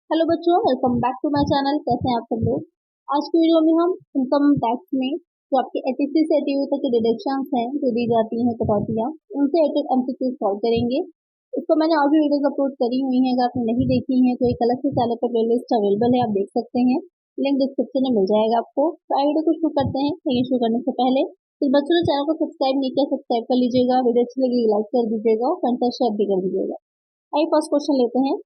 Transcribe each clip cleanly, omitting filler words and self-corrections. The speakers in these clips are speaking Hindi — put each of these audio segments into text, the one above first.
हेलो बच्चों, welcome back to my channel. कैसे हैं आप सब लोग। आज की वीडियो में हम इनकम टैक्स में जो आपके 83 से 80 तक के डिडक्शंस हैं जो दी जाती हैं कटौतियाँ, उनसे रिलेटेड एमसीक्यू सॉल्व करेंगे। इसको मैंने और भी वीडियोस अपलोड करी हुई हैं, अगर आपने नहीं देखी हैं तो एक अलग से चैनल पर प्लेलिस्ट अवेलेबल है, आप देख सकते हैं। लिंक डिस्क्रिप्शन में मिल जाएगा आपको। तो आइए वीडियो को शुरू करते हैं। लेकिन शुरू करने से पहले तो बच्चों ने चैनल को सब्सक्राइब नहीं किया, सब्सक्राइब कर लीजिएगा। वीडियो अच्छी लगी लाइक कर दीजिएगा और फ्रेंड्स से शेयर भी कर दीजिएगा। आइए फर्स्ट क्वेश्चन लेते हैं।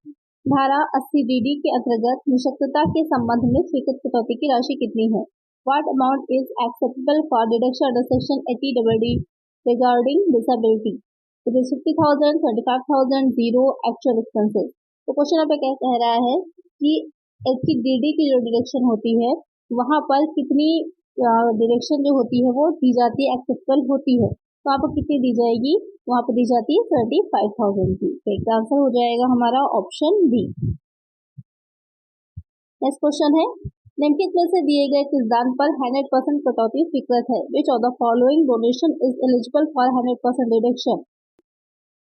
धारा 80 DD के अंतर्गत निशक्तता के संबंध में स्वीकृत कटौती की राशि कितनी है? What amount is acceptable for deduction under section 80 DD regarding disability? It is 50,000, 25,000, 0 actual expenses। तो क्वेश्चन पे क्या कह रहा है कि 80 DD की जो डिडक्शन होती है वहां पर कितनी डिडक्शन जो होती है वो दी जाती है, एक्सेप्टेबल होती है। तो आपको कितनी दी जाएगी? वहां पर दी जाती है 35,000 की। तो इसका आंसर हो जाएगा हमारा ऑप्शन बी। नेक्स्ट क्वेश्चन है, निम्नलिखित में से दिए गए किस दान पर 100% कटौती स्वीकृत है? Which of the following donation is eligible for 100% deduction?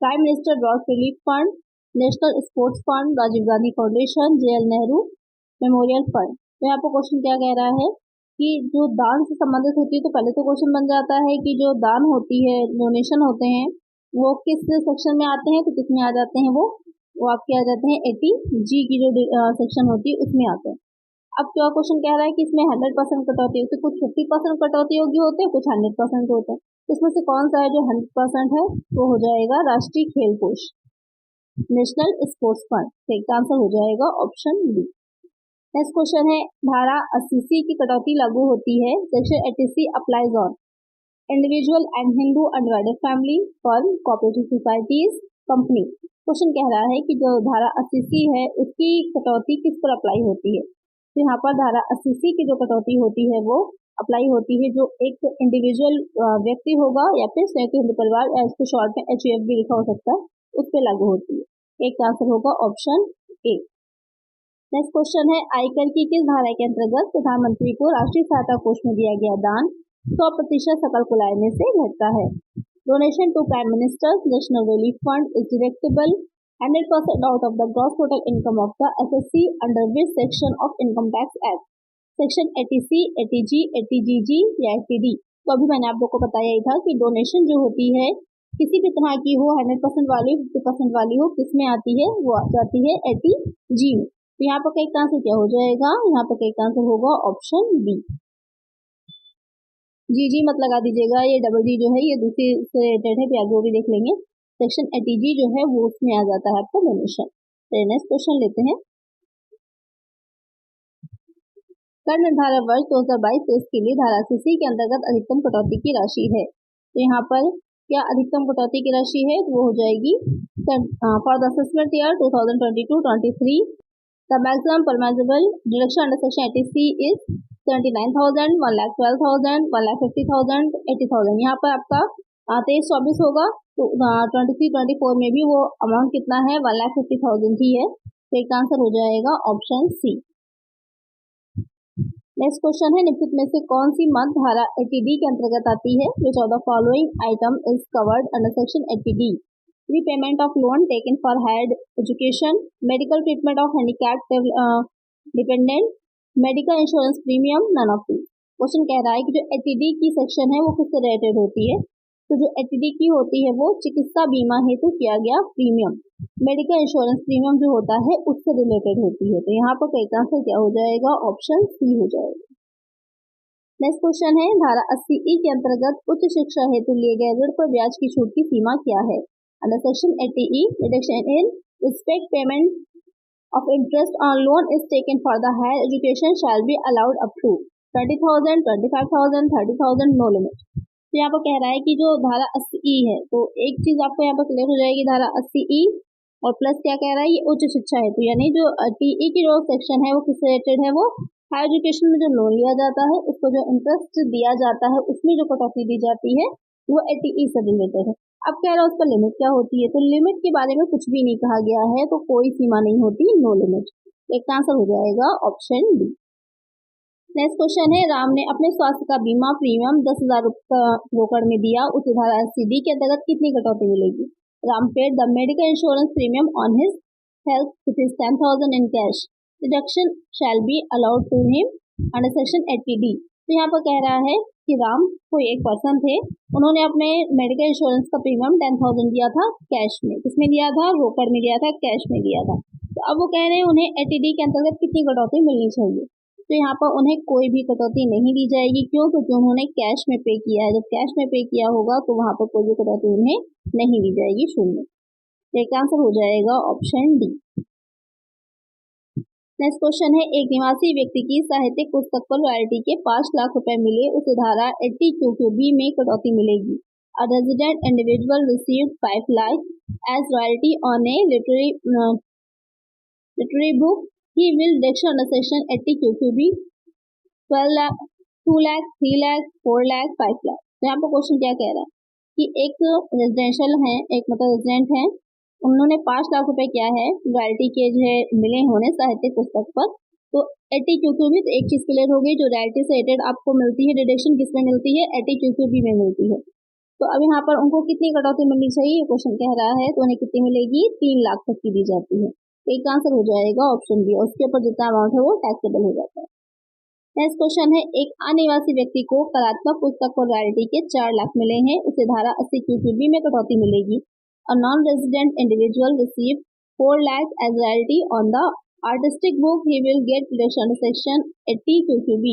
Prime minister drought relief fund, national sports fund, Rajiv Gandhi foundation, JL Nehru memorial fund. तो यहाँ पर क्वेश्चन क्या कह रहा है कि जो दान से संबंधित होती है, तो पहले तो क्वेश्चन बन जाता है कि जो दान होती है, डोनेशन होते हैं, वो किस सेक्शन में आते हैं? तो किस में आ जाते हैं? वो आपके आ जाते हैं 80G की जो सेक्शन होती है उसमें आते हैं। अब क्या क्वेश्चन कह रहा है कि इसमें 100% कटौती होती है, कुछ 50% कटौती योग्य होते हैं, कुछ 100% होते हैं। इसमें से कौन सा है जो 100% है? वो हो जाएगा राष्ट्रीय खेल कोष, नेशनल स्पोर्ट्स फंड। इसका आंसर हो जाएगा ऑप्शन बी। नेक्स्ट क्वेश्चन है, धारा 80C की कटौती लागू होती है। Section 80C applies on individual and Hindu undivided family, firm, cooperative societies, company. Question कह रहा है कि जो धारा 80C है उसकी कटौती किस पर अप्लाई होती है? तो यहाँ पर धारा 80C की जो कटौती होती है वो अप्लाई होती है जो एक इंडिविजुअल व्यक्ति होगा या फिर संयुक्त हिंदू परिवार, या इसको शॉर्ट में HUF भी लिखा हो सकता है, उस पर लागू होती है। एक आंसर होगा ऑप्शन ए। नेक्स्ट क्वेश्चन है, आयकर की किस धारा के अंतर्गत प्रधानमंत्री को राष्ट्रीय सहायता कोष में दिया गया दान 100% सकल कुलाय में से घटता है? Donation to prime minister national relief fund is deductible 100% out of the gross total income of the SSC under which section of income tax act? Section 80C, 80G, 80GG या 80D? तो अभी मैंने आप लोग को बताया ही था कि डोनेशन जो होती है किसी भी तरह की हो, 100% वाली, 50% वाली हो, किस में आती है? वो आ जाती है 80G में। तो यहाँ पर कई आंसर क्या हो जाएगा? यहाँ पर कई आंसर होगा ऑप्शन बी। जी मत लगा दीजिएगा, ये डबल जी जो है ये दूसरी से रिलेटेड है, आगे वो भी देख लेंगे। सेक्शन 80G जो है वो उसमें आ जाता है आपका डोनेशन। तो नेक्स्ट क्वेश्चन लेते हैं, कर निर्धारण वर्ष 2022-23 के लिए धारा 80C के अंतर्गत अधिकतम कटौती की राशि है। तो यहाँ पर क्या अधिकतम कटौती की राशि है? तो वो हो जाएगी for the assessment year 2022-23 the maximum permissible deduction under section 80C is 79,000, 1,12,000, 1,50,000, 80,000। यहाँ पर आपका 23-24 होगा, तो 23-24 में भी वो अमाउंट कितना है? 1,50,000 ही है। तो एक आंसर हो जाएगा ऑप्शन सी। नेक्स्ट क्वेश्चन है, निम्नलिखित में से कौन सी मद धारा 80D के अंतर्गत आती है? Which of the following item is covered under section 80D? Repayment of loan taken for higher education, medical treatment of handicapped dependent, medical insurance premium, none of these। Question कह रहा है कि जो 80D की सेक्शन है वो किससे रिलेटेड होती है? तो जो 80D की होती है वो चिकित्सा बीमा हेतु किया गया प्रीमियम, मेडिकल इंश्योरेंस प्रीमियम जो होता है उससे रिलेटेड होती है। तो यहाँ पर कई आंसर क्या हो जाएगा? ऑप्शन सी हो जाएगा। नेक्स्ट क्वेश्चन है, धारा 80E के अंतर्गत उच्च शिक्षा हेतु लिए गए ऋण पर ब्याज की छूट की सीमा क्या है? Under section 80E, reduction in respect payment of interest on loan is taken for the higher education shall be allowed up to 20,000, 25,000, 30,000, no limit। तो यहाँ पर कह रहा है कि जो धारा 80E है, तो एक चीज आपको यहाँ पर क्लियर हो जाएगी, धारा 80E और प्लस क्या कह रहा है? ये उच्च शिक्षा हेतु, यानी जो 80E की जो सेक्शन है वो किससे रिलेटेड है? वो हायर एजुकेशन में जो लोन लिया जाता है उसको जो इंटरेस्ट दिया जाता है उसमें जो कटौती दी जाती है वो 80E से रिलेटेड है। अब कह रहा है उसका लिमिट क्या होती है? तो लिमिट के बारे में कुछ भी नहीं कहा गया है, तो कोई सीमा नहीं होती, नो लिमिट। एक आंसर हो जाएगा ऑप्शन डी। नेक्स्ट क्वेश्चन है, राम ने अपने स्वास्थ्य का बीमा प्रीमियम 10,000 रोकड़ में दिया, उस धारा 80D के अंतर्गत कितनी कटौती मिलेगी? Ram paid the medical insurance premium on his health which is 10,000 in cash. Deduction shall be allowed to him under section 80D। तो यहाँ पर कह रहा है कि राम कोई एक पर्सन थे, उन्होंने अपने मेडिकल इंश्योरेंस का प्रीमियम 10,000 दिया था कैश में। किसमें दिया था? रोकड़ में दिया था, कैश में दिया था। तो अब वो कह रहे हैं उन्हें 80D के अंतर्गत कितनी कटौती मिलनी चाहिए। तो यहाँ पर उन्हें कोई भी कटौती नहीं दी जाएगी। क्यों? क्योंकि उन्होंने कैश में पे किया है। जब कैश में पे किया होगा तो वहां पर कोई भी कटौती उन्हें नहीं दी जाएगी, शून्य। एक आंसर हो जाएगा ऑप्शन डी। नेक्स्ट क्वेश्चन है, एक निवासी व्यक्ति की साहित्यिक पुस्तक पर रॉयल्टी के 5 लाख रुपए मिले, उसे धारा 80QQB में कटौती मिलेगी। A resident individual received 5 lakh as royalty on a literary book. He will deduction under section 80QQB 12 lakh, 2 lakh, 3 lakh, 4 lakh, 5 lakh। तो यहाँ पर क्वेश्चन क्या कह रहा है कि एक रेजिडेंशियल है, एक मतलब रेजिडेंट है, उन्होंने 5 लाख रुपए क्या है रॉयल्टी के जो है मिले होने साहित्यिक पुस्तक पर। तो 80QQB तो एक चीज क्लियर हो गई, जो रॉयल्टी से रेटेड आपको मिलती है डिडक्शन किसमें मिलती है? 80QQB में मिलती है। तो अब यहाँ पर उनको कितनी कटौती मिलनी चाहिए क्वेश्चन कह रहा है, तो उन्हें कितनी मिलेगी? 3 लाख तक की दी जाती है। एक आंसर हो जाएगा ऑप्शन बी, उसके ऊपर जितना अमाउंट है वो टैक्सेबल हो जाता है। नेक्स्ट क्वेश्चन है, एक अनिवासी व्यक्ति को कलात्मक पुस्तक पर रॉयल्टी के 4 लाख मिले हैं, उसे धारा 80QQB में कटौती मिलेगी। A non-resident individual received 4 lakh as royalty on the artistic book. He will get deduction under section 80QQB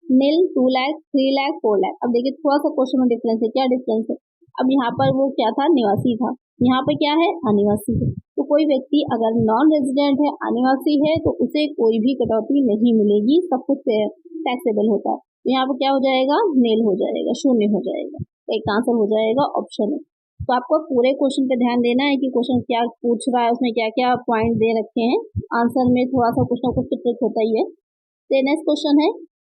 nil, 2 lakh, 3 lakh, 4 lakh। अब देखिए थोड़ा सा क्वेश्चन में डिफरेंस है। क्या डिफरेंस है? अब यहाँ पर वो क्या था? निवासी था, यहाँ पर क्या है? अनिवासी है। तो कोई व्यक्ति अगर नॉन रेजिडेंट है, अनिवासी है, तो उसे कोई भी कटौती नहीं मिलेगी, सब कुछ टैक्सेबल होता है। तो यहाँ पर क्या हो जाएगा? नील हो जाएगा, शून्य हो जाएगा। एक आंसर हो जाएगा ऑप्शन है। तो आपको पूरे क्वेश्चन पे ध्यान देना है कि क्वेश्चन क्या पूछ रहा है, उसमें क्या क्या पॉइंट दे रखे हैं। आंसर में थोड़ा सा कुछ ना कुछ ट्रिक होता ही है। तो नेक्स्ट क्वेश्चन है,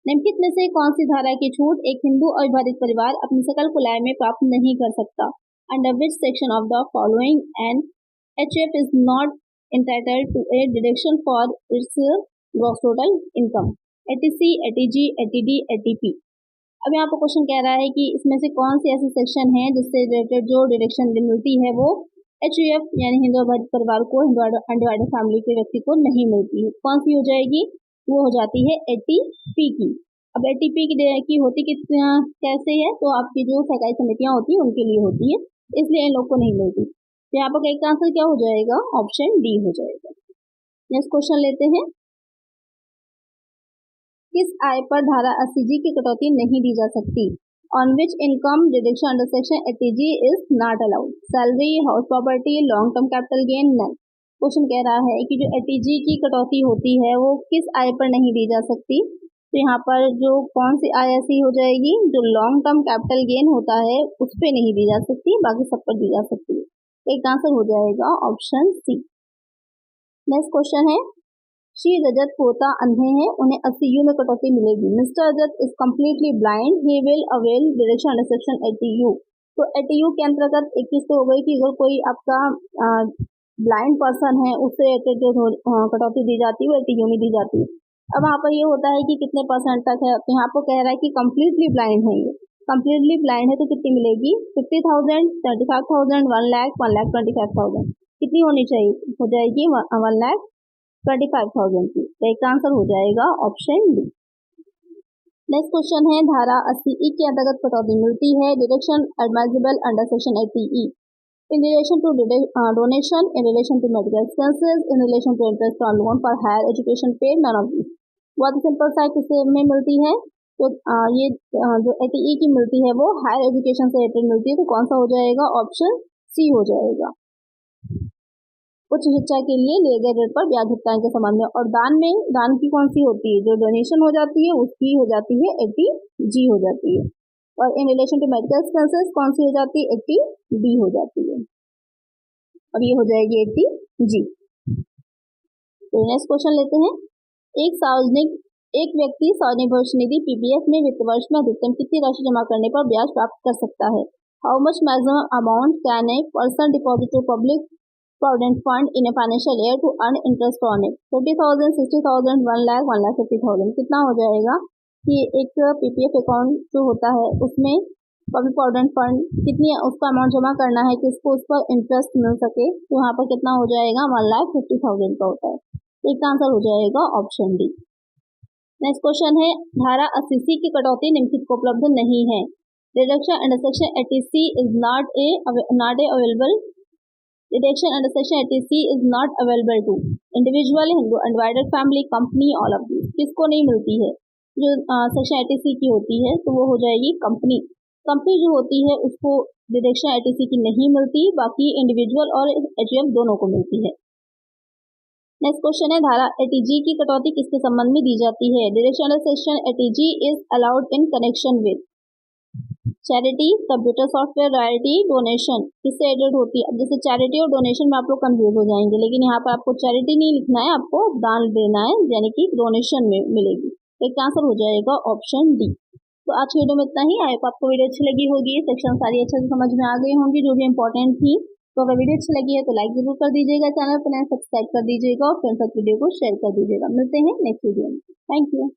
निम्नलिखित में से कौन सी धारा की छूट एक हिंदू अविभाजित परिवार अपनी सकल कुलाय में प्राप्त नहीं कर सकता? Under which section of the following and HF is not entitled to a deduction for its gross total income? ATC, ATG, ATD, ATP। अब यहाँ पर क्वेश्चन कह रहा है कि इसमें से कौन सी ऐसी सेक्शन है जिससे रिलेटेड जो डिडक्शन मिलती है वो HUF यानी हिंदू अविभाजित परिवार को, हिंदू अनडिवाइडेड फैमिली के व्यक्ति को नहीं मिलती है। कौन सी हो जाएगी? वो हो जाती है ATP की। अब ATP की होती कैसे है? तो आपकी जो सहकारी समितियां होती है उनके लिए होती है, इसलिए इन लोग को नहीं मिलती। तो यहाँ पर एक आंसर क्या हो जाएगा? ऑप्शन डी हो जाएगा। नेक्स्ट क्वेश्चन लेते हैं, किस आय पर धारा 80G की कटौती नहीं दी जा सकती? On which income deduction under section 80G is not allowed? Salary, house property, long term capital gain, none. Question कह रहा है कि जो 80G की कटौती होती है वो किस आय पर नहीं दी जा सकती। तो यहाँ पर जो कौन सी आय ऐसी हो जाएगी, जो लॉन्ग टर्म कैपिटल गेन होता है उस पर नहीं दी जा सकती, बाकी सब पर दी जा सकती है। एक आंसर हो जाएगा ऑप्शन सी। नेक्स्ट क्वेश्चन है, श्री रजत पोता अंधे हैं, उन्हें 80U में कटौती मिलेगी। Mister Rajat is completely blind, he will avail deduction under section 80U। तो 80U के अंतर्गत एक चीज तो हो गई कि अगर कोई आपका ब्लाइंड पर्सन है उससे जो कटौती दी जाती है वो 80U में दी जाती है। अब यहाँ पर ये होता है कि कितने परसेंट तक है, तो यहाँ पर कह रहा है कि कम्प्लीटली ब्लाइंड है, ये कम्प्लीटली ब्लाइंड है तो कितनी मिलेगी? 50,000, 35,000, 1 लाख, 1,25,000। कितनी होनी चाहिए? हो जाएगी 1,25,000 की। तो एक आंसर हो जाएगा ऑप्शन डी। नेक्स्ट क्वेश्चन है, धारा 80E के अंतर्गत कटौती मिलती है, deduction admissible under section 80E in relation to donation, in relation to medical expenses, in relation to interest on loan for higher education paid, none of this. बहुत सिंपल सा किससे में मिलती है? तो ये जो 80E की मिलती है वो हायर एजुकेशन से रिलेटेड मिलती है, तो कौन सा हो जाएगा? ऑप्शन सी हो जाएगा। उच्च शिक्षा के लिए लिए गए ऋण पर ब्याज भुगतान के संबंध में। और दान की कौन सी होती है? जो डोनेशन हो जाती है उसकी हो जाती है 80G हो जाती है। और in relation to medical expenses कौन सी हो जाती है? 80D हो जाती है। अब ये हो जाएगी 80G। तो नेक्स्ट क्वेश्चन लेते हैं, एक व्यक्ति सार्वजनिक भविष्य निधि PPF में वित्त वर्ष में अधिकतम कितनी राशि जमा करने पर ब्याज प्राप्त कर सकता है? How much maximum amount can a person deposit to public provident fund in a financial year to earn interest on it? 50,000, 60,000, 1 lakh, 1,50,000। कितना हो जाएगा कि एक PPF अकाउंट जो होता है उसमें पब्लिक प्रोविडेंट फंड कितनी उसका अमाउंट जमा करना है कि उसको उस पर इंटरेस्ट मिल सके, तो यहाँ पर कितना हो जाएगा? 1,50,000 का होता है। तो इसका आंसर हो जाएगा ऑप्शन डी। नेक्स्ट क्वेश्चन है, धारा 80C की कटौती निम्नलिखित को उपलब्ध नहीं है। Deduction under section 80C is not a available. Deduction under section 80C is not available to individual, Hindu undivided family, company, all of this. किसको नहीं मिलती है? जो सेक्शन 80C की होती है तो वो हो जाएगी कंपनी। कंपनी जो होती है उसको डिडक्शन 80C की नहीं मिलती, बाकी इंडिविजुअल और एचयूएफ दोनों को मिलती है। नेक्स्ट क्वेश्चन है, धारा 80G की कटौती किसके संबंध में दी जाती है? Deduction under section 80G is allowed in connection with charity, computer software, royalty, donation. किससे एडेड होती है? अब जैसे चैरिटी और डोनेशन में आप लोग कंफ्यूज हो जाएंगे, लेकिन यहाँ पर आपको चैरिटी नहीं लिखना है, आपको दान देना है, यानी कि डोनेशन में मिलेगी। तो इसका आंसर हो जाएगा ऑप्शन डी। तो आज की वीडियो में इतना ही। आई होप आपको वीडियो अच्छी लगी होगी, सेक्शन सारी अच्छे से समझ में आ गई होंगी जो भी इंपॉर्टेंट थी। तो अगर वीडियो अच्छी लगी है तो लाइक जरूर कर दीजिएगा, चैनल पर नए सब्सक्राइब कर दीजिएगा और फ्रेंड्स तक वीडियो को शेयर कर दीजिएगा। मिलते हैं नेक्स्ट वीडियो में। Thank you.